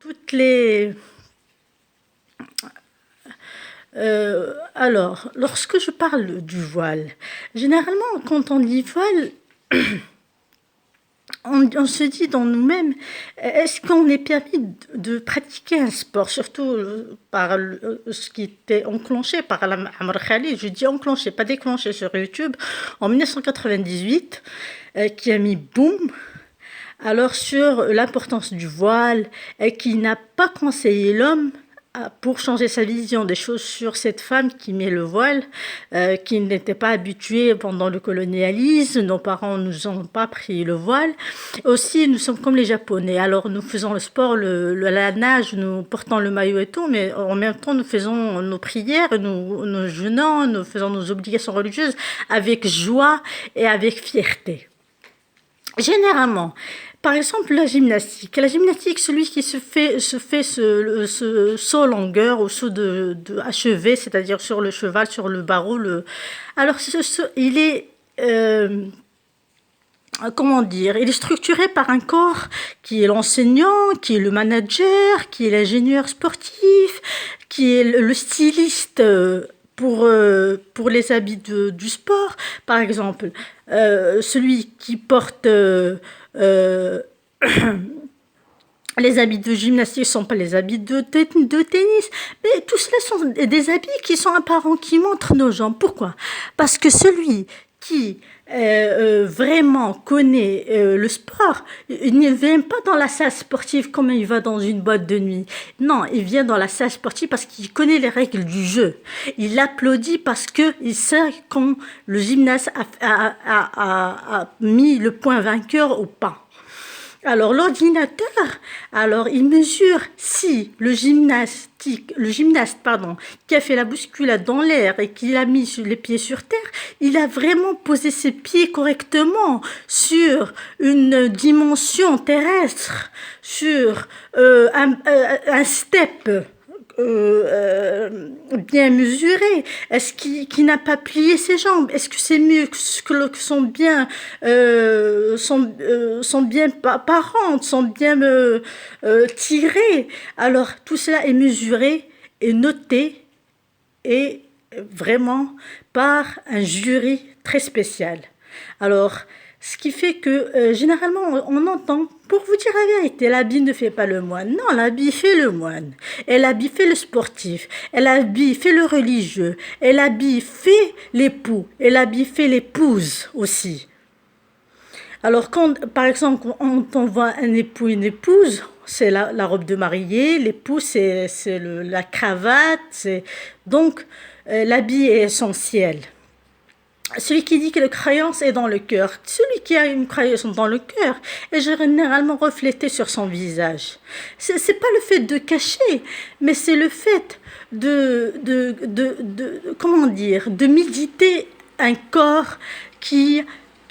toutes les... alors, lorsque je parle du voile, généralement, quand on dit voile, on se dit dans nous-mêmes, est-ce qu'on est permis de pratiquer un sport, surtout par ce qui était enclenché par la Amr Khalid, je dis enclenché, pas déclenché sur YouTube, en 1998, qui a mis boum, alors sur l'importance du voile, et qui n'a pas conseillé l'homme pour changer sa vision des choses sur cette femme qui met le voile, qui n'était pas habituée pendant le colonialisme, nos parents ne nous ont pas appris le voile. Aussi, nous sommes comme les Japonais, alors nous faisons le sport, la nage, nous portons le maillot et tout, mais en même temps nous faisons nos prières, nous jeûnons, nous faisons nos obligations religieuses avec joie et avec fierté. Généralement, par exemple, la gymnastique. La gymnastique, celui qui se fait ce saut longueur ou saut de achevé, c'est-à-dire sur le cheval, sur le barreau. Alors, il est, comment dire, il est structuré par un corps qui est l'enseignant, qui est le manager, qui est l'ingénieur sportif, qui est le styliste pour les habits du sport. Par exemple, celui qui porte... les habits de gymnastique ne sont pas les habits de tennis, mais tout cela sont des habits qui sont apparents, qui montrent nos jambes. Pourquoi? Parce que celui qui vraiment connaît le sport, il ne vient pas dans la salle sportive comme il va dans une boîte de nuit. Non, il vient dans la salle sportive parce qu'il connaît les règles du jeu. Il applaudit parce qu'il sait quand le gymnaste a mis le point vainqueur ou pas. Alors l'ordinateur, alors il mesure si le gymnaste qui a fait la bousculade dans l'air et qui a mis les pieds sur terre, il a vraiment posé ses pieds correctement sur une dimension terrestre, sur un step bien mesuré. Est-ce qu'il n'a pas plié ses jambes? Est-ce que ses muscles sont bien parentes, sont bien tirés? Alors tout cela est mesuré et noté, et vraiment par un jury très spécial. Alors, ce qui fait que généralement on entend, pour vous dire la vérité, l'habit ne fait pas le moine. Non, l'habit fait le moine. Et l'habit fait le sportif. Et l'habit fait le religieux. Et l'habit fait l'époux. Et l'habit fait l'épouse aussi. Alors quand, par exemple, on voit un époux et une épouse, c'est la robe de mariée, l'époux c'est la cravate. Donc l'habit est essentiel. Celui qui dit que la croyance est dans le cœur, celui qui a une croyance dans le cœur est généralement reflété sur son visage. C'est pas le fait de cacher, mais c'est le fait comment dire, de méditer un corps qui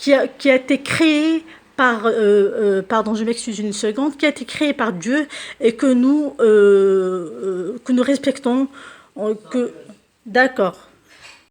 a été créé par, pardon, je m'excuse une seconde, qui a été créé par Dieu et que nous respectons, d'accord.